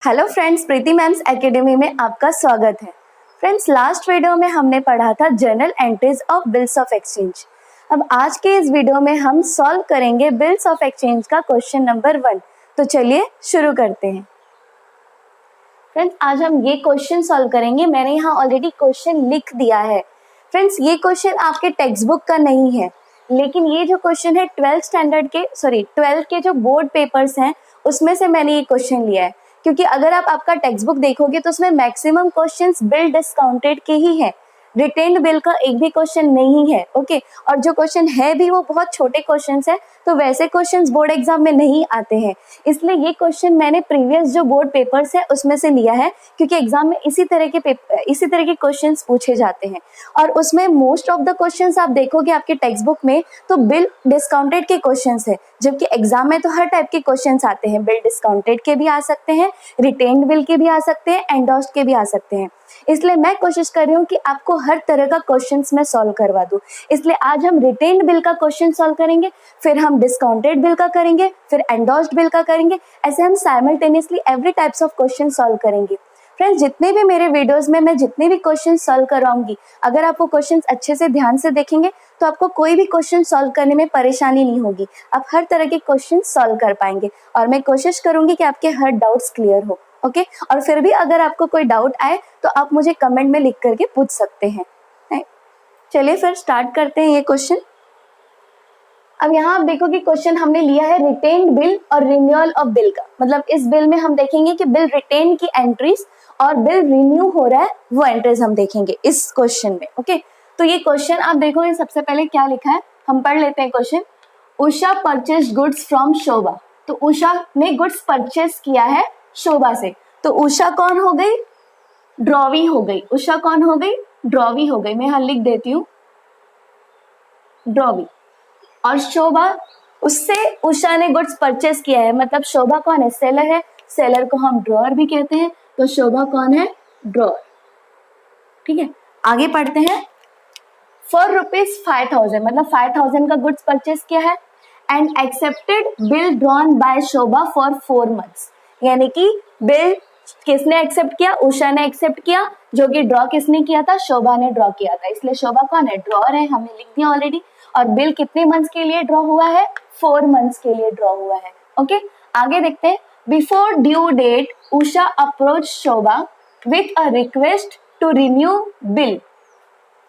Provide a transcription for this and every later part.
Hello friends, प्रीति ma'am's academy में आपका स्वागत है। फ्रेंड्स, लास्ट वीडियो में हमने पढ़ा था journal entries of bills of exchange. अब आज के इस वीडियो में हम सॉल्व करेंगे बिल्स ऑफ एक्सचेंज का क्वेश्चन नंबर 1। तो चलिए शुरू करते हैं। फ्रेंड्स, आज हम ये क्वेश्चन सॉल्व करेंगे। मैंने यहाँ ऑलरेडी क्वेश्चन लिख दिया है। फ्रेंड्स, ये क्वेश्चन आपके टेक्स्ट बुक का नहीं है, लेकिन ये जो क्वेश्चन है 12th के जो बोर्ड पेपर्स हैं उसमें से मैंने ये क्वेश्चन लिया है। क्योंकि अगर आप आपका टेक्स्ट बुक देखोगे तो उसमें मैक्सिमम क्वेश्चंस बिल डिस्काउंटेड के ही है, रिटेन्ड बिल का एक भी क्वेश्चन नहीं है। ओके, और जो क्वेश्चन है भी वो बहुत छोटे क्वेश्चंस है, तो वैसे क्वेश्चंस बोर्ड एग्जाम में नहीं आते हैं। इसलिए ये क्वेश्चन मैंने प्रीवियस जो बोर्ड पेपर्स है उसमें से लिया है, क्योंकि एग्जाम में इसी तरह के क्वेश्चंस पूछे जाते हैं। और उसमें मोस्ट ऑफ द क्वेश्चंस आप देखोगे आपके टेक्स्ट बुक में तो बिल डिस्काउंटेड के क्वेश्चंस है, जबकि एग्जाम में तो हर टाइप के क्वेश्चंस आते हैं। बिल डिस्काउंटेड के भी आ सकते हैं, रिटेन्ड बिल के भी आ सकते हैं, एंडोर्स्ड के भी आ सकते हैं। इसलिए मैं कोशिश कर रही हूँ कि आपको हर तरह का क्वेश्चंस मैं सॉल्व करवा दूं। इसलिए आज हम रिटेन्ड बिल का क्वेश्चन सॉल्व करेंगे, फिर हम डिस्काउंटेड बिल का करेंगे, फिर एंडोर्स्ड बिल का करेंगे। ऐसे हम simultaneously every types of question solve करेंगे। फ्रेंड्स, जितने भी मेरे वीडियोस में मैं जितने भी क्वेश्चन सॉल्व करवाऊंगी, अगर आप वो क्वेश्चंस अच्छे से ध्यान से देखेंगे तो आपको कोई भी क्वेश्चन सॉल्व करने में परेशानी नहीं होगी। आप हर तरह के क्वेश्चन सॉल्व कर पाएंगे और मैं कोशिश करूंगी कि आपके हर डाउट्स क्लियर हो। ओके, और फिर भी अगर आपको कोई डाउट आए तो आप मुझे कमेंट में लिख करके पूछ सकते हैं। चलिए फिर स्टार्ट करते हैं ये क्वेश्चन। अब यहाँ आप देखोगे क्वेश्चन हमने लिया है रिटेन्ड बिल और रिन्यूअल ऑफ बिल का। मतलब इस बिल में हम देखेंगे कि बिल रिटेन की एंट्रीज और बिल रिन्यू हो रहा है वो एंट्रीज हम देखेंगे इस क्वेश्चन में। ओके, तो ये क्वेश्चन आप देखोगे सबसे पहले क्या लिखा है, हम पढ़ लेते हैं question. Usha purchase goods from Shobha. तो उषा ने गुड्स परचेज किया है शोभा से। तो उषा कौन हो गई? ड्रॉवी हो गई। उषा कौन हो गई? ड्रॉवी हो गई। मैं यहाँ लिख देती हूँ ड्रॉवी। और शोभा, उससे उषा ने गुड्स परचेज किया है। मतलब शोभा कौन है? सेलर है। सेलर को हम ड्रॉअर भी कहते हैं। तो शोभा कौन है? ड्रॉअर। ठीक है, आगे पढ़ते हैं। फॉर ₹5,000, मतलब 5,000 का गुड्स परचेज किया है। And accepted bill drawn by Shobha for 4 months। यानी कि बिल किसने एक्सेप्ट किया? उषा ने एक्सेप्ट किया, जो कि ड्रॉ किसने किया था? शोभा ने ड्रॉ किया था। इसलिए शोभा कौन है? ड्रॉअर है, हमने लिख दिया ऑलरेडी। और बिल कितने मंथ्स के लिए ड्रॉ हुआ है? 4 months के लिए ड्रॉ हुआ है। ओके, आगे देखते हैं। Before due date Usha approach Shobha with a request to renew bill.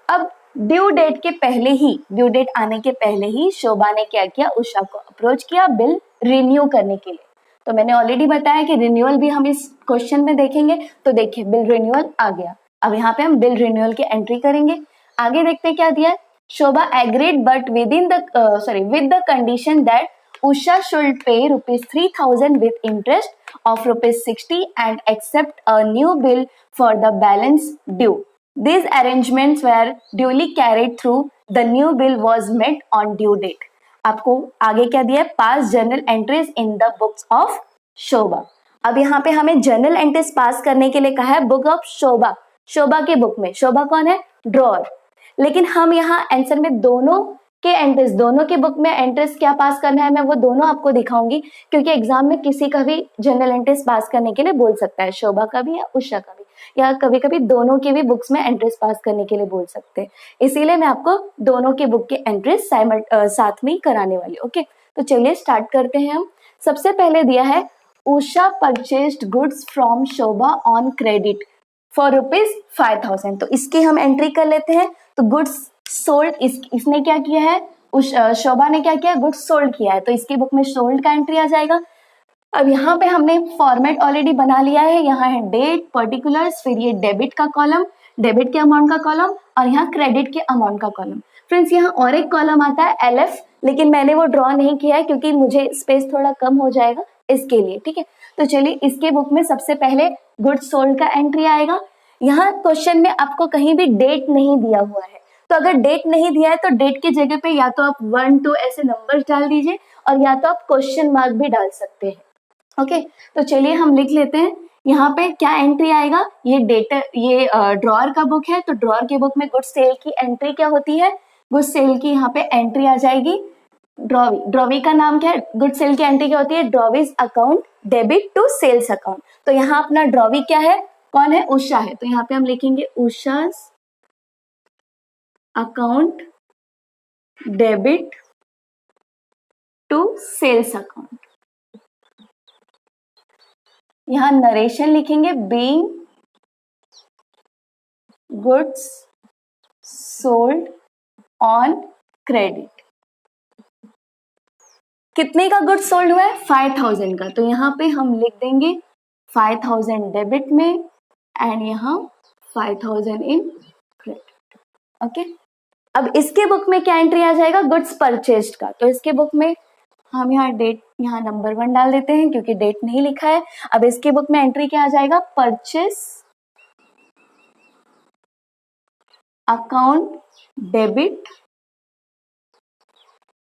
अब ड्यू डेट के पहले ही, ड्यू डेट आने के पहले ही शोभा ने क्या किया? उषा को अप्रोच किया बिल रिन्यू करने के लिए। तो मैंने ऑलरेडी बताया कि रिन्यूअल भी हम इस क्वेश्चन में देखेंगे। तो देखिए बिल रिन्यूअल आ गया। अब यहाँ पे हम बिल रिन्यूअल की एंट्री करेंगे। आगे देखते हैं क्या दिया है। Shobha agreed but with the condition that Usha should pay ₹3,000 with interest of ₹60 and accept a new bill for the balance due. These arrangements were duly carried through. The new bill was met on due date. आपको आगे क्या दिया है? Pass journal entries in the books of Shobha. अब यहाँ पे हमें journal entries pass करने के लिए कहा है बुक ऑफ शोभा। शोभा के बुक में शोभा कौन है? ड्रॉअर। लेकिन हम यहाँ आंसर में दोनों के एंट्रीज, दोनों के बुक में एंट्रीज क्या पास करना है मैं वो दोनों आपको दिखाऊंगी, क्योंकि एग्जाम में किसी का भी जर्नल एंट्रीज पास करने के लिए बोल सकता है, शोभा का भी या उषा का भी, या कभी कभी दोनों के भी बुक्स में एंट्रीज पास करने के लिए बोल सकते हैं। इसीलिए मैं आपको दोनों के बुक के एंट्रीज साथ में ही कराने वाली। ओके, तो चलिए स्टार्ट करते हैं हम। सबसे पहले दिया है Usha purchased goods from Shobha on credit for ₹5,000। तो इसकी हम एंट्री कर लेते हैं। तो गुड्स सोल्ड, इसने क्या किया है? शोभा ने क्या किया? गुड्स सोल्ड किया है। तो इसकी बुक में सोल्ड का एंट्री आ जाएगा। अब यहाँ पे हमने फॉर्मेट ऑलरेडी बना लिया है। यहाँ है डेट, पर्टिकुलर्स, फिर ये डेबिट का कॉलम, डेबिट के अमाउंट का कॉलम, और यहाँ क्रेडिट के अमाउंट का कॉलम। फ्रेंड्स, यहाँ और एक कॉलम आता है LF, लेकिन मैंने वो ड्रॉ नहीं किया है क्योंकि मुझे स्पेस थोड़ा कम हो जाएगा इसके लिए। ठीक है, तो चलिए इसके बुक में सबसे पहले गुड्स सोल्ड का एंट्री आएगा। यहाँ क्वेश्चन में आपको कहीं भी डेट नहीं दिया हुआ है, तो अगर डेट नहीं दिया है तो डेट की जगह पे या तो आप 1, 2 ऐसे नंबर्स डाल दीजिए, और या तो आप क्वेश्चन मार्क भी डाल सकते हैं। ओके, तो चलिए हम लिख लेते हैं। यहाँ पे क्या एंट्री आएगा? ये ड्रॉअर का बुक है, तो ड्रॉअर के बुक में गुड्स सेल की एंट्री क्या होती है? गुड्स सेल की यहाँ पे एंट्री आ जाएगी ड्रॉवी, ड्रॉवी का नाम क्या है? गुड सेल की एंट्री क्या होती है? Drawee's account debit to sales account. तो यहाँ अपना ड्रॉवी क्या है? कौन है? उषा है। तो यहाँ पे हम लिखेंगे Usha's account debit to sales account. यहाँ नरेशन लिखेंगे being goods sold on credit. कितने का गुड्स सोल्ड हुआ है? 5000 का। तो यहाँ पे हम लिख देंगे 5000 डेबिट में एंड यहाँ 5000 इन क्रेडिट। ओके, अब इसके बुक में क्या एंट्री आ जाएगा? गुड्स परचेस्ड का। तो इसके बुक में हम यहाँ डेट, यहाँ नंबर 1 डाल देते हैं क्योंकि डेट नहीं लिखा है। अब इसके बुक में एंट्री क्या आ जाएगा? Purchase account debit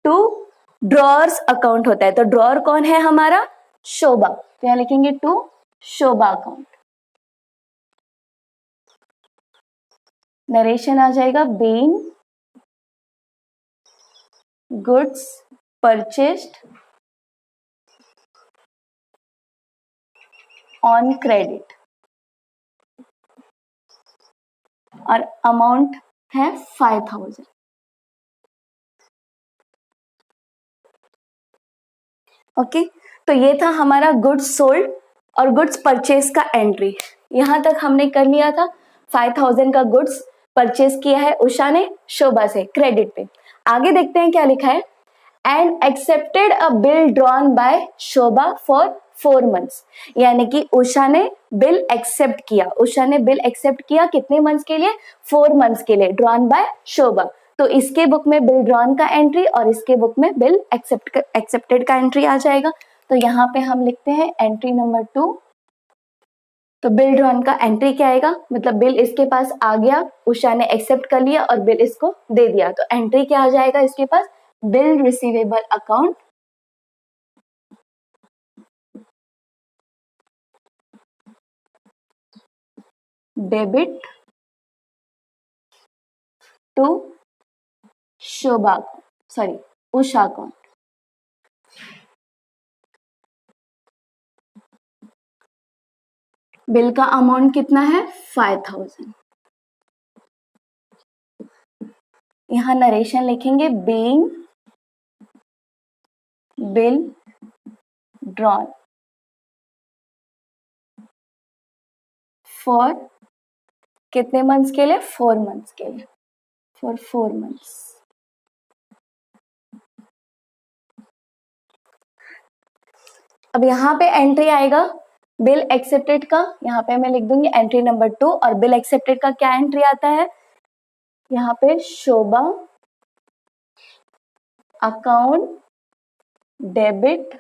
to drawer's account होता है। तो ड्रॉअर कौन है हमारा? शोभा। तो यहाँ लिखेंगे टू शोभा अकाउंट। नरेशन आ जाएगा being goods purchased on credit और अमाउंट है 5000। ओके, तो ये था हमारा गुड्स सोल्ड और गुड्स परचेज का एंट्री। यहां तक हमने कर लिया था। 5000 का गुड्स परचेज किया है उषा ने शोभा से क्रेडिट पे। आगे देखते हैं क्या लिखा है। And accepted a bill drawn by Shobha for 4 months। यानी कि उषा ने बिल एक्सेप्ट किया। उषा ने बिल एक्सेप्ट किया कितने मंथ्स के लिए? 4 months के लिए, ड्रॉन बाय शोभा। तो इसके बुक में बिल ड्रॉन का एंट्री और इसके बुक में बिल एक्सेप्टेड का एंट्री आ जाएगा। तो यहाँ पे हम लिखते हैं एंट्री नंबर 2। तो बिल ड्रॉन का एंट्री क्या आएगा? मतलब बिल इसके पास आ गया, उषा ने एक्सेप्ट कर लिया और बिल इसको दे दिया। तो एंट्री क्या आ जाएगा इसके पास? Bill receivable account debit to Shobha, sorry Usha account. Bill का अमाउंट कितना है? 5000। यहाँ नरेशन लिखेंगे बीइंग बिल ड्रॉन फॉर कितने मंथ्स के लिए? 4 months के लिए, फॉर 4 months। अब यहाँ पे एंट्री आएगा बिल एक्सेप्टेड का। यहाँ पे मैं लिख दूंगी एंट्री नंबर 2 और बिल एक्सेप्टेड का क्या एंट्री आता है? यहाँ पे Shobha account debit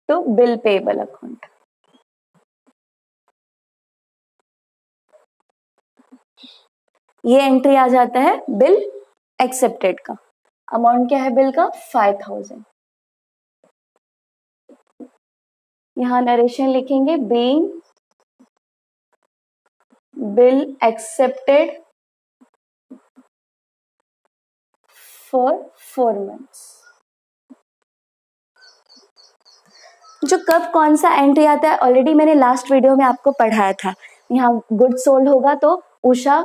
to bill payable account. ये एंट्री आ जाता है बिल एक्सेप्टेड का। अमाउंट क्या है बिल का? 5000। यहाँ नरेशन लिखेंगे being bill accepted for 4 months। जो कब कौन सा एंट्री आता है ऑलरेडी मैंने लास्ट वीडियो में आपको पढ़ाया था। यहाँ गुड सोल्ड होगा तो उषा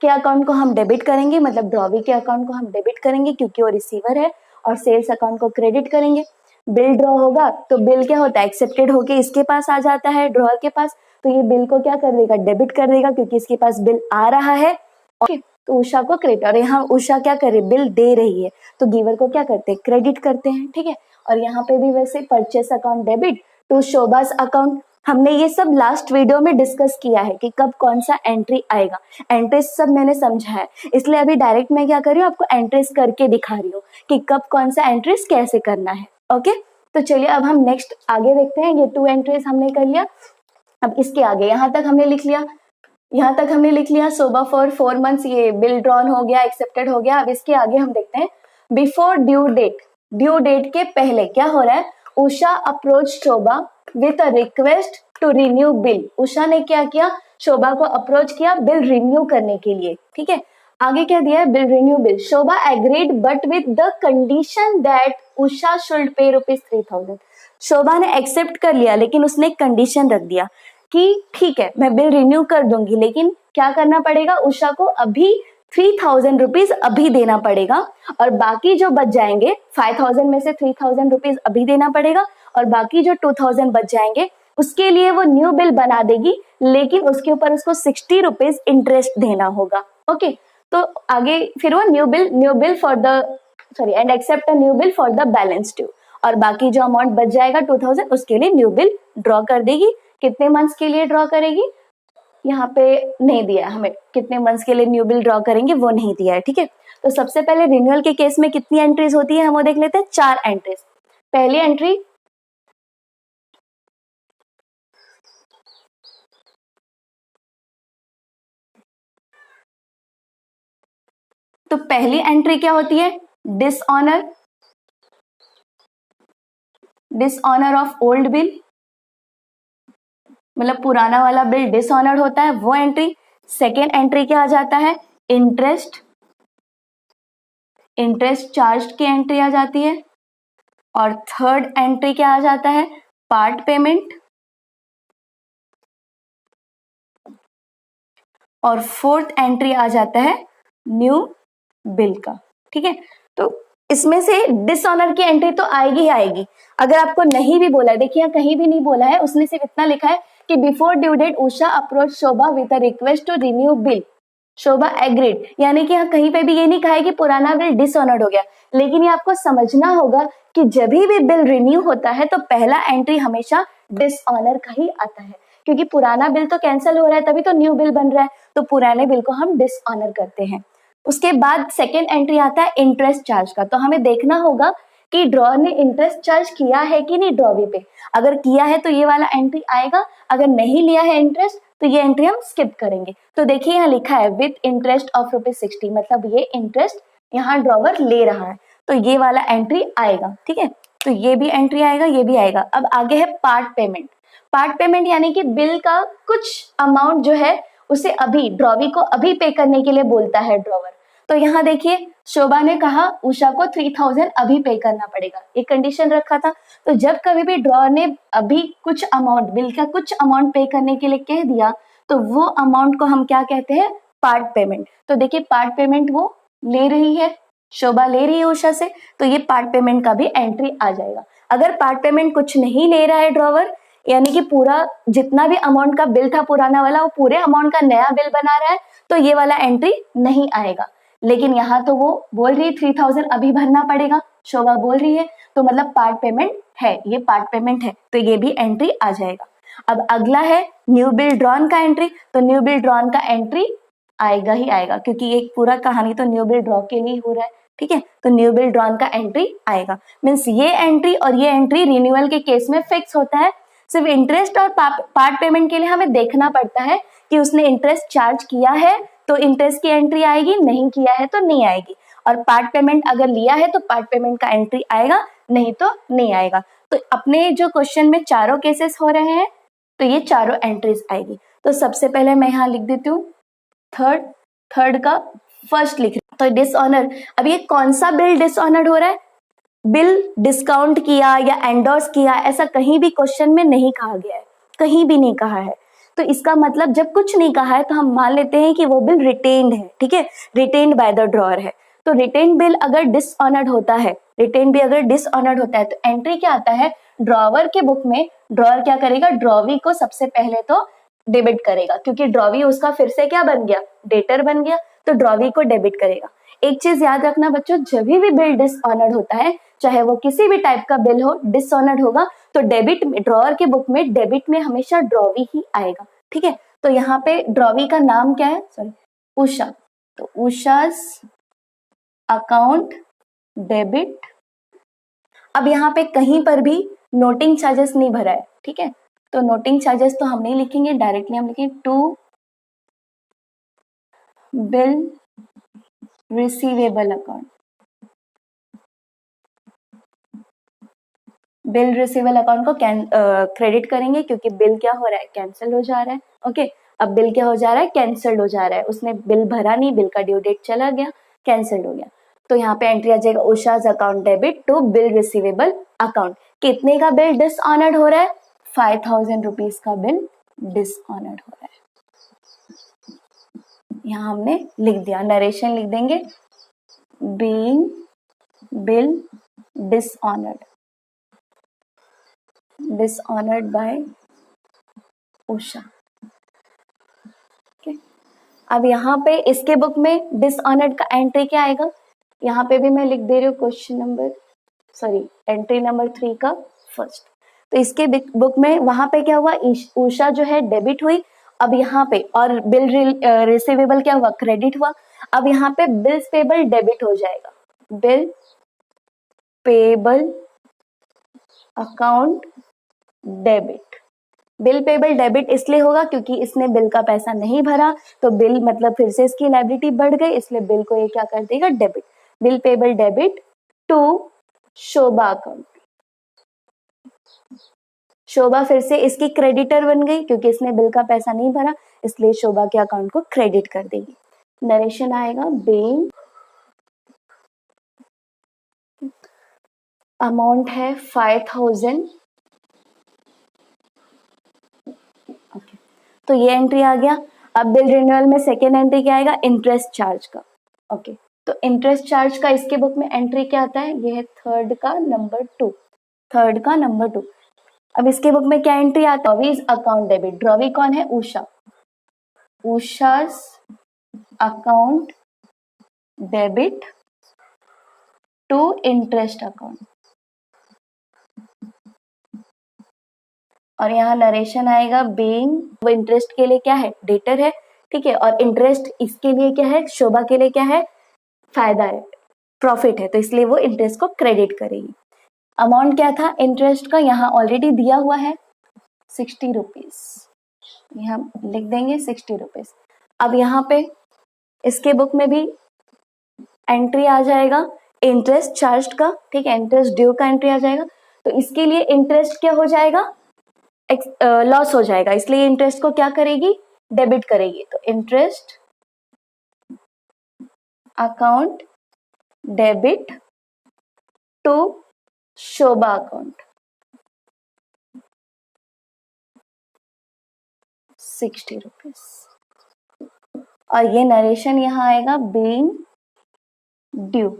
के अकाउंट को हम डेबिट करेंगे, मतलब ड्रॉवी के अकाउंट को हम डेबिट करेंगे क्योंकि वो रिसीवर है, और सेल्स अकाउंट को क्रेडिट करेंगे। बिल ड्रॉ होगा तो बिल क्या होता है? एक्सेप्टेड होके इसके पास आ जाता है, ड्रॉअर के पास। तो ये बिल को क्या कर देगा? डेबिट कर देगा क्योंकि इसके पास बिल आ रहा है। ओके, तो उषा को क्रेडिट, और यहाँ उषा क्या करे? बिल दे रही है तो गिवर को क्या करते हैं? क्रेडिट करते हैं। ठीक है, और यहाँ पे भी वैसे purchase account debit to Shobha's account. हमने ये सब लास्ट वीडियो में डिस्कस किया है कि कब कौन सा एंट्री आएगा। एंट्रीज सब मैंने समझा है, इसलिए अभी डायरेक्ट मैं क्या कर रही हूँ? आपको एंट्रीज करके दिखा रही हूँ कि कब कौन सा एंट्रीज कैसे करना है। ओके, तो चलिए अब हम नेक्स्ट आगे देखते हैं। ये 2 एंट्रीज हमने कर लिया। अब इसके आगे यहाँ तक हमने लिख लिया शोभा फॉर 4 months, ये बिल ड्रॉन हो गया, एक्सेप्टेड हो गया। अब इसके आगे हम देखते हैं before due date. Due date के पहले क्या हो रहा है? Usha approach Shobha with a request to renew bill. Usha ने क्या किया? शोभा को अप्रोच किया बिल रिन्यू करने के लिए। ठीक है, आगे क्या दिया है, bill renew bill, Shobha agreed but with the condition that Usha should पे ₹3000। शोभा ने एक्सेप्ट कर लिया लेकिन उसने एक कंडीशन रख दिया कि ठीक है मैं बिल रिन्यू कर दूंगी, लेकिन क्या करना पड़ेगा, उषा को अभी ₹3000 अभी देना पड़ेगा, और बाकी जो बच जाएंगे 5000 में से ₹3000 अभी देना पड़ेगा, और बाकी जो 2000 बच जाएंगे उसके लिए वो न्यू बिल बना देगी, लेकिन उसके ऊपर उसको ₹60 इंटरेस्ट देना होगा। ओके, तो आगे फिर वो new bill for the sorry and accept a new bill for the balance due, और बाकी जो अमाउंट बच जाएगा 2000 उसके लिए न्यू बिल ड्रॉ कर देगी। कितने मंथ्स के लिए ड्रॉ करेगी, यहाँ पे नहीं दिया है हमें, कितने मंथ्स के लिए न्यू बिल ड्रॉ करेंगे वो नहीं दिया है। ठीक है, तो सबसे पहले रिन्यूअल के केस में कितनी एंट्रीज होती है हम वो देख लेते हैं, 4 एंट्रीज। पहली एंट्री तो पहली एंट्री क्या होती है, डिसऑनर ऑफ ओल्ड बिल, मतलब पुराना वाला बिल डिसऑनर्ड होता है, वो एंट्री। सेकेंड एंट्री क्या आ जाता है, इंटरेस्ट चार्ज की एंट्री आ जाती है, और थर्ड एंट्री क्या आ जाता है, पार्ट पेमेंट, और फोर्थ एंट्री आ जाता है न्यू बिल का। ठीक है, तो इसमें से डिसऑनर की एंट्री तो आएगी ही आएगी। अगर आपको नहीं भी बोला है, देखिए कहीं भी नहीं बोला है, उसने सिर्फ इतना लिखा है कि before due date Usha approach Shobha with a request to renew bill, Shobha agreed, यानी कि यहाँ कहीं पे भी ये नहीं कहा है कि पुराना बिल डिसऑनर्ड हो गया। लेकिन ये आपको समझना होगा कि जब भी बिल रिन्यू होता है तो पहला एंट्री हमेशा डिसऑनर का ही आता है, क्योंकि पुराना बिल तो कैंसिल हो रहा है तभी तो न्यू बिल बन रहा है, तो पुराने बिल को हम डिसऑनर करते हैं। उसके बाद सेकेंड एंट्री आता है इंटरेस्ट चार्ज का, तो हमें देखना होगा कि ड्रॉ ने इंटरेस्ट चार्ज किया है कि नहीं ड्रॉवी पे। अगर किया है तो ये वाला एंट्री आएगा, अगर नहीं लिया है इंटरेस्ट तो ये एंट्री हम स्किप करेंगे। तो देखिए यहाँ लिखा है विद इंटरेस्ट ऑफ ₹60, मतलब ये इंटरेस्ट यहाँ ड्रॉवर ले रहा है, तो ये वाला एंट्री आएगा। ठीक है, तो ये भी एंट्री आएगा, ये भी आएगा। अब आगे है पार्ट पेमेंट। पार्ट पेमेंट यानी कि बिल का कुछ अमाउंट जो है उसे अभी ड्रॉवी को अभी पे करने के लिए बोलता है ड्रॉवर। तो यहाँ देखिए शोभा ने कहा उषा को 3000 अभी पे करना पड़ेगा, एक कंडीशन रखा था। तो जब कभी भी ड्रॉवर ने अभी कुछ अमाउंट, बिल का कुछ अमाउंट पे करने के लिए कह दिया, तो वो अमाउंट को हम क्या कहते हैं, पार्ट पेमेंट। तो देखिए पार्ट पेमेंट वो ले रही है, शोभा ले रही है उषा से, तो ये पार्ट पेमेंट का भी एंट्री आ जाएगा। अगर पार्ट पेमेंट कुछ नहीं ले रहा है ड्रॉवर, यानी कि पूरा जितना भी अमाउंट का बिल था पुराना वाला वो पूरे अमाउंट का नया बिल बना रहा है, तो ये वाला एंट्री नहीं आएगा। लेकिन यहाँ तो वो बोल रही है 3000 अभी भरना पड़ेगा, शोभा बोल रही है, तो मतलब पार्ट पेमेंट है, ये पार्ट पेमेंट है, तो ये भी एंट्री आ जाएगा। अब अगला है न्यू बिल ड्रॉन का एंट्री, तो न्यू बिल ड्रॉन का एंट्री आएगा ही आएगा, क्योंकि ये पूरा कहानी तो न्यू बिल ड्रॉ के लिए हो रहा है। ठीक है, तो न्यू बिल ड्रॉन का एंट्री आएगा। मीन्स ये एंट्री और ये एंट्री रिन्यूअल के केस में फिक्स होता है। सिर्फ इंटरेस्ट और पार्ट पेमेंट के लिए हमें देखना पड़ता है कि उसने इंटरेस्ट चार्ज किया है तो इंटरेस्ट की एंट्री आएगी, नहीं किया है तो नहीं आएगी, और पार्ट पेमेंट अगर लिया है तो पार्ट पेमेंट का एंट्री आएगा, नहीं तो नहीं आएगा। तो अपने जो क्वेश्चन में चारों केसेस हो रहे हैं तो ये चारों एंट्रीज आएगी। तो सबसे पहले मैं यहाँ लिख देती हूँ थर्ड का फर्स्ट लिख रही हूँ, तो डिसऑनर। अब ये कौन सा बिल डिसऑनर्ड हो रहा है, बिल डिस्काउंट किया या एंडोर्स किया, ऐसा कहीं भी क्वेश्चन में नहीं कहा गया है, कहीं भी नहीं कहा है। तो इसका मतलब जब कुछ नहीं कहा है तो हम मान लेते हैं कि वो बिल रिटेन्ड है। ठीक है, रिटेन्ड बाय द ड्रॉअर है। तो रिटेन्ड बिल अगर डिसऑनर्ड होता है, रिटेन्ड बिल अगर डिसऑनर्ड होता है तो एंट्री क्या आता है, ड्रॉवर के बुक में ड्रॉअर क्या करेगा, ड्रॉवी को सबसे पहले तो डेबिट करेगा, क्योंकि ड्रॉवी उसका फिर से क्या बन गया, डेटर बन गया, तो ड्रॉवी को डेबिट करेगा। एक चीज याद रखना बच्चों, जब भी बिल डिसऑनर्ड होता है, चाहे वो किसी भी टाइप का बिल हो, डिसऑनर्ड होगा तो डेबिट में, ड्रॉअर के बुक में डेबिट में हमेशा ड्रॉवी ही आएगा। ठीक है, तो यहाँ पे ड्रॉवी का नाम क्या है, सॉरी उषा, तो उषा's अकाउंट डेबिट। अब यहाँ पे कहीं पर भी नोटिंग चार्जेस नहीं भरा है। ठीक है, तो नोटिंग चार्जेस तो हम नहीं लिखेंगे, डायरेक्टली हम लिखेंगे to bill receivable account. Bill receivable account को क्रेडिट करेंगे क्योंकि बिल क्या हो रहा है, कैंसिल हो जा रहा है। ओके, अब बिल क्या हो जा रहा है, कैंसल्ड हो जा रहा है, उसने बिल भरा नहीं, बिल का ड्यू डेट चला गया, कैंसल्ड हो गया। तो यहाँ पे एंट्री आ जाएगा Usha's account debit to bill receivable account. कितने का बिल डिसऑनर्ड हो रहा है, 5000 रुपीज का बिल डिसऑनर्ड हो रहा है। यहाँ हमने लिख दिया, नरेशन लिख देंगे, being bill dishonoured bye Usha. okay? अब यहाँ पे इसके बुक में डिसऑनर्ड का एंट्री क्या आएगा, यहाँ पे भी मैं लिख दे रही हूँ एंट्री नंबर 3 का फर्स्ट। तो इसके बुक में वहां पे क्या हुआ, उषा जो है डेबिट हुई, अब यहाँ पे और बिल रिसीवेबल क्या हुआ, क्रेडिट हुआ। अब यहाँ पे बिल्स पेबल डेबिट हो जाएगा, bill payable account debit. Bill payable debit इसलिए होगा क्योंकि इसने बिल का पैसा नहीं भरा, तो बिल मतलब फिर से इसकी लायबिलिटी बढ़ गई, इसलिए बिल को ये क्या कर देगा, debit. Bill payable debit to Shobha account. Shobha फिर से इसकी क्रेडिटर बन गई क्योंकि इसने बिल का पैसा नहीं भरा, इसलिए शोभा के अकाउंट को क्रेडिट कर देगी। नरेशन आएगा, बीइंग अमाउंट है 5000। ओके, तो ये एंट्री आ गया। अब बिल रिन्यूअल में सेकेंड एंट्री क्या आएगा, इंटरेस्ट चार्ज का। ओके, तो इंटरेस्ट चार्ज का इसके बुक में एंट्री क्या आता है, ये है थर्ड का नंबर 2। अब इसके बुक में क्या एंट्री आता है, ड्रॉवीज अकाउंट डेबिट। ड्रॉवी कौन है, Usha's account debit to interest account. और यहाँ नरेशन आएगा, बीइंग, वो इंटरेस्ट के लिए क्या है, डेटर है, ठीक है, और इंटरेस्ट इसके लिए क्या है, शोभा के लिए क्या है, फायदा है, प्रॉफिट है, तो इसलिए वो इंटरेस्ट को क्रेडिट करेगी। अमाउंट क्या था इंटरेस्ट का, यहाँ ऑलरेडी दिया हुआ है 60 रुपीज, यहाँ लिख देंगे 60 रुपीज। अब यहाँ पे इसके बुक में भी एंट्री आ जाएगा इंटरेस्ट चार्ज का, ठीक है, इंटरेस्ट ड्यू का एंट्री आ जाएगा। तो इसके लिए इंटरेस्ट क्या हो जाएगा, लॉस हो जाएगा, इसलिए इंटरेस्ट को क्या करेगी, डेबिट करेगी। तो interest account debit to Shobha account 60 rupees. और ये नरेशन यहाँ आएगा, बीइंग ड्यू,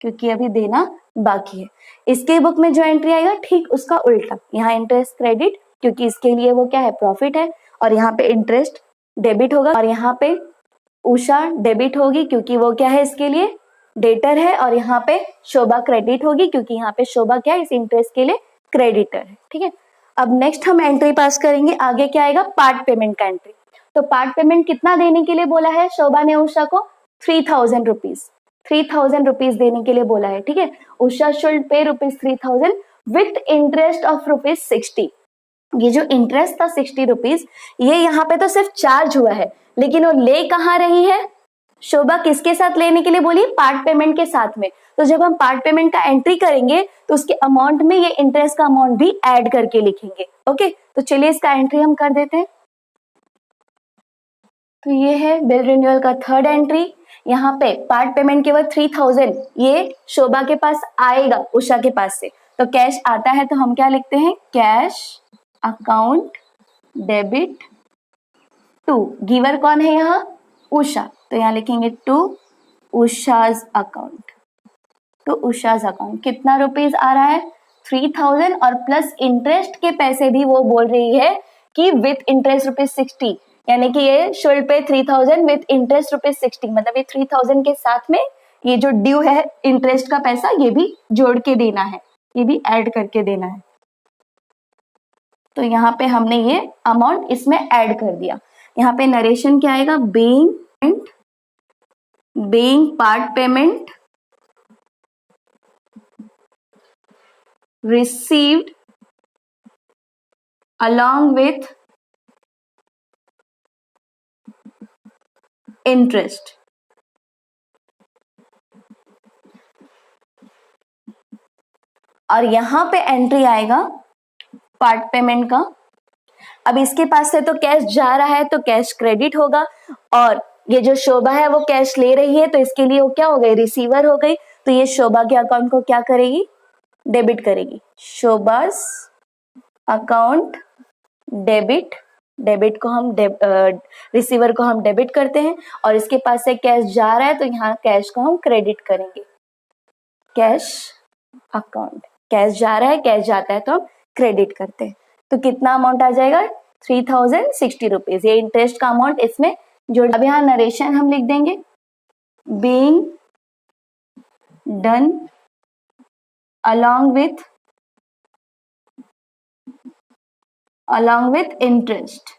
क्योंकि अभी देना बाकी है। इसके बुक में जो एंट्री आएगा ठीक उसका उल्टा, यहाँ इंटरेस्ट क्रेडिट क्योंकि इसके लिए वो क्या है, प्रॉफिट है, और यहाँ पे इंटरेस्ट डेबिट होगा, और यहाँ पे उषा डेबिट होगी क्योंकि वो क्या है, इसके लिए डेटर है, और यहाँ पे शोभा क्रेडिट होगी क्योंकि यहाँ पे शोभा क्या है, इस इंटरेस्ट के लिए क्रेडिटर है, ठीक है। अब नेक्स्ट हम एंट्री पास करेंगे, आगे क्या आएगा, पार्ट पेमेंट का एंट्री। तो पार्ट पेमेंट कितना देने के लिए बोला है शोभा ने उषा को, 3000 रुपीज, 3000 रुपीज देने के लिए बोला है, ठीक है। उषा शुड पे ₹3000 विथ इंटरेस्ट ऑफ ₹60। ये जो इंटरेस्ट था 60 रुपीज, ये यहाँ पे तो सिर्फ चार्ज हुआ है, लेकिन वो ले कहाँ रही है, शोभा किसके साथ लेने के लिए बोली, पार्ट पेमेंट के साथ में। तो जब हम पार्ट पेमेंट का एंट्री करेंगे तो उसके अमाउंट में ये इंटरेस्ट का अमाउंट भी ऐड करके लिखेंगे। ओके, तो चलिए इसका एंट्री हम कर देते हैं। तो ये है बिल रिन्यूअल का थर्ड एंट्री। यहाँ पे पार्ट पेमेंट केवल 3000 ये शोभा के पास आएगा उषा के पास से, तो कैश आता है, तो हम क्या लिखते हैं, cash account debit to, giver कौन है यहाँ, उषा, तो यहाँ लिखेंगे टू उषाज अकाउंट, तो उषाज अकाउंट कितना रुपीज आ रहा है, 3000, और प्लस इंटरेस्ट के पैसे भी वो बोल रही है कि विथ इंटरेस्ट ₹60, यानी कि ये शुड पे 3000 विथ इंटरेस्ट ₹60, मतलब ये 3000 के साथ में ये जो ड्यू है इंटरेस्ट का पैसा ये भी जोड़ के देना है, ये भी ऐड करके देना है। तो यहाँ पे हमने ये अमाउंट इसमें ऐड कर दिया। यहाँ पे नरेशन क्या आएगा, being part payment received along with interest। और यहां पे एंट्री आएगा पार्ट पेमेंट का, अब इसके पास से तो कैश जा रहा है तो कैश क्रेडिट होगा, और ये जो शोभा है वो कैश ले रही है तो इसके लिए वो क्या हो गई, रिसीवर हो गई। तो ये शोभा के अकाउंट को क्या करेगी, डेबिट करेगी। शोभास अकाउंट डेबिट, डेबिट को हम रिसीवर को हम डेबिट करते हैं, और इसके पास से कैश जा रहा है तो यहाँ कैश को हम क्रेडिट करेंगे। कैश अकाउंट, कैश जा रहा है, कैश जाता है तो हम क्रेडिट करते हैं। तो कितना अमाउंट आ जाएगा, 3060 रुपीज, ये इंटरेस्ट का अमाउंट इसमें जोड़। अब यहाँ नरेशन हम लिख देंगे, being done along with interest।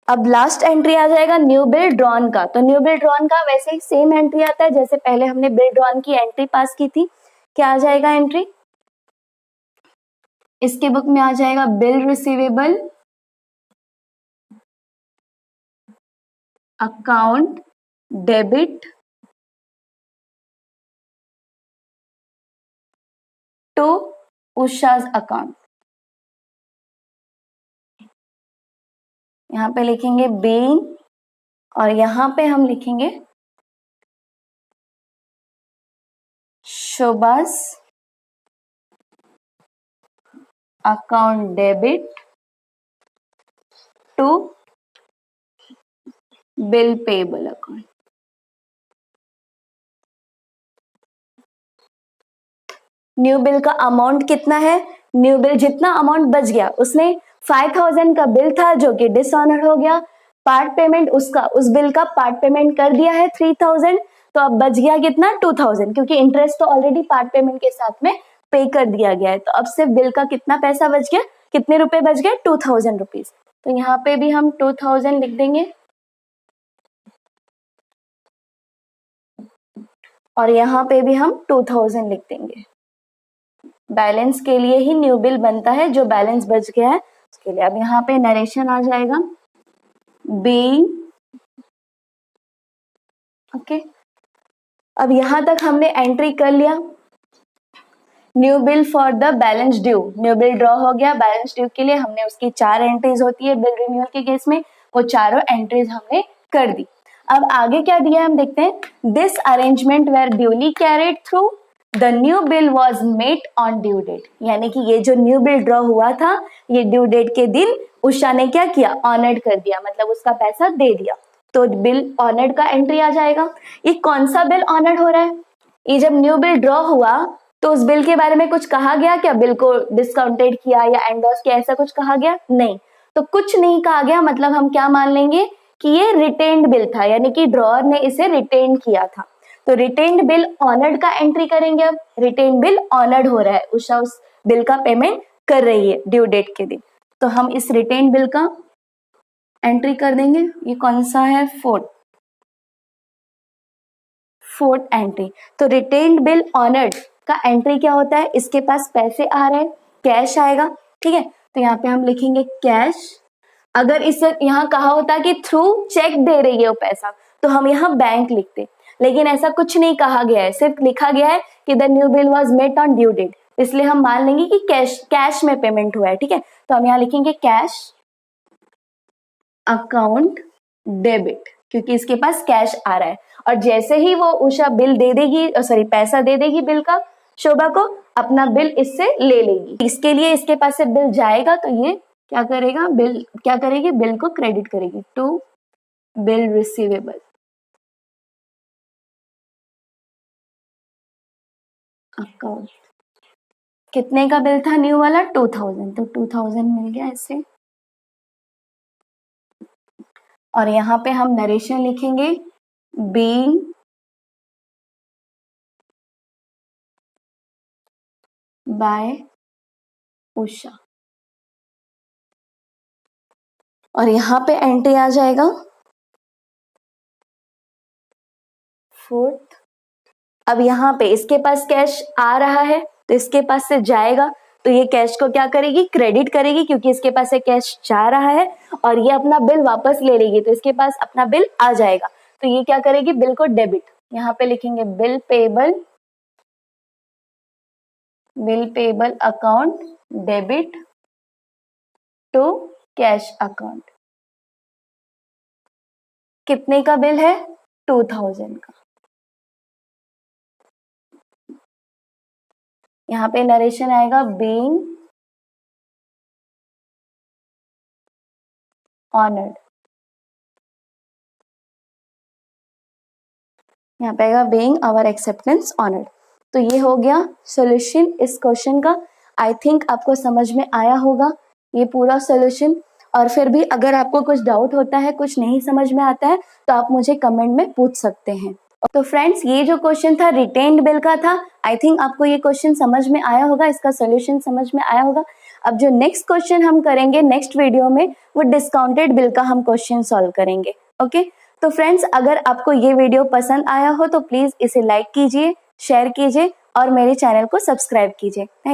अब लास्ट एंट्री आ जाएगा न्यू बिल ड्रॉन का। तो न्यू बिल ड्रॉन का वैसे ही सेम एंट्री आता है जैसे पहले हमने बिल ड्रॉन की एंट्री पास की थी। क्या आ जाएगा एंट्री, इसके बुक में आ जाएगा bill receivable account debit to Usha's account. यहाँ पे लिखेंगे बीइंग, और यहाँ पे हम लिखेंगे Shobha's account debit to bill payable account. New bill का अमाउंट कितना है, न्यू बिल जितना अमाउंट बच गया उसने 5000 का बिल था जो कि डिसऑनर हो गया, पार्ट पेमेंट उसका, उस बिल का पार्ट पेमेंट कर दिया है 3000, तो अब बच गया कितना 2000, क्योंकि इंटरेस्ट तो ऑलरेडी पार्ट पेमेंट के साथ में पे कर दिया गया है। तो अब सिर्फ बिल का कितना पैसा बच गया, कितने रुपए बच गए, 2000 रुपीज। तो यहाँ पे भी हम 2000 लिख देंगे, और यहाँ पे भी हम 2000 लिख देंगे। बैलेंस के लिए ही न्यू बिल बनता है, जो बैलेंस बच गया है उसके लिए। अब यहाँ पे नरेशन आ जाएगा बीइंग, ओके। अब यहां तक हमने एंट्री कर लिया, new bill for the balance due, new bill draw हो गया। बैलेंस ड्यू के लिए हमने उसकी 4 एंट्रीज होती है बिल रिन्यूअल के केस में, वो चारों एंट्रीज हमने कर दी। अब आगे क्या दिया है हम देखते हैं। This arrangement were duly carried through, the new bill was met on due date, यानी कि ये जो न्यू बिल ड्रॉ हुआ था ये ड्यू डेट के दिन उषा ने क्या किया, ऑनर्ड कर दिया, मतलब उसका पैसा दे दिया। तो बिल ऑनर्ड का एंट्री आ जाएगा। ये कौन सा बिल ऑनर्ड हो रहा है, ये जब न्यू बिल ड्रॉ हुआ तो उस बिल के बारे में कुछ कहा गया क्या, बिल को डिस्काउंटेड किया या एंडोर्स किया, ऐसा कुछ कहा गया नहीं। तो कुछ नहीं कहा गया, मतलब हम क्या मान लेंगे कि ये रिटेन्ड बिल था, यानी कि ड्रॉअर ने इसे रिटेन किया था। तो रिटेन्ड बिल ऑनर्ड का एंट्री करेंगे। अब रिटेन्ड बिल ऑनर्ड हो रहा है, उषा उस बिल का पेमेंट कर रही है ड्यू डेट के दिन, तो हम इस रिटेन्ड बिल का एंट्री कर देंगे। ये कौन सा है, फोर्थ एंट्री। तो रिटेन्ड बिल ऑनर्ड का एंट्री क्या होता है, इसके पास पैसे आ रहे हैं, कैश आएगा, ठीक है। तो यहाँ पे हम लिखेंगे कैश। अगर इसे यहाँ कहा होता कि थ्रू चेक दे रही है वो पैसा, तो हम यहाँ बैंक लिखते, लेकिन ऐसा कुछ नहीं कहा गया है, सिर्फ लिखा गया है कि the new bill was met on due date, इसलिए हम मान लेंगे कि कैश में पेमेंट हुआ है, ठीक है। तो हम यहाँ लिखेंगे कैश अकाउंट डेबिट, क्योंकि इसके पास कैश आ रहा है, और जैसे ही वो उषा बिल दे देगी, सॉरी पैसा दे देगी बिल का शोभा को, अपना बिल इससे ले लेगी। इसके लिए इसके पास से बिल जाएगा तो ये क्या करेगा, बिल क्या करेगी, बिल को क्रेडिट करेगी टू बिल रिसीवेबल अकाउंट। कितने का बिल था न्यू वाला, 2000, तो 2000 मिल गया इससे। और यहाँ पे हम नरेशन लिखेंगे बीइंग बाय उषा, और यहाँ पे एंट्री आ जाएगा फोर्थ। अब यहाँ पे इसके पास कैश आ रहा है तो इसके पास से जाएगा, तो ये कैश को क्या करेगी, क्रेडिट करेगी, क्योंकि इसके पास से कैश जा रहा है, और ये अपना बिल वापस ले लेगी, तो इसके पास अपना बिल आ जाएगा। तो ये क्या करेगी, बिल को डेबिट, यहाँ पे लिखेंगे bill payable bill payable account debit to cash account. कितने का बिल है? 2000 का। यहाँ पे नरेशन आएगा बीइंग ऑनर्ड। यहाँ पे आएगा बीइंग आवर एक्सेप्टेंस ऑनर्ड। तो ये हो गया सॉल्यूशन इस क्वेश्चन का। आई थिंक आपको समझ में आया होगा ये पूरा सॉल्यूशन। और फिर भी अगर आपको कुछ डाउट होता है, कुछ नहीं समझ में आता है, तो आप मुझे कमेंट में पूछ सकते हैं। तो फ्रेंड्स, ये जो क्वेश्चन था रिटेन्ड बिल का था। आई थिंक आपको ये क्वेश्चन समझ में आया होगा, इसका सॉल्यूशन समझ में आया होगा। अब जो नेक्स्ट क्वेश्चन हम करेंगे नेक्स्ट वीडियो में, वो डिस्काउंटेड बिल का हम क्वेश्चन सॉल्व करेंगे। ओके, तो फ्रेंड्स, अगर आपको ये वीडियो पसंद आया हो तो प्लीज इसे लाइक कीजिए, शेयर कीजिए और मेरे चैनल को सब्सक्राइब कीजिए।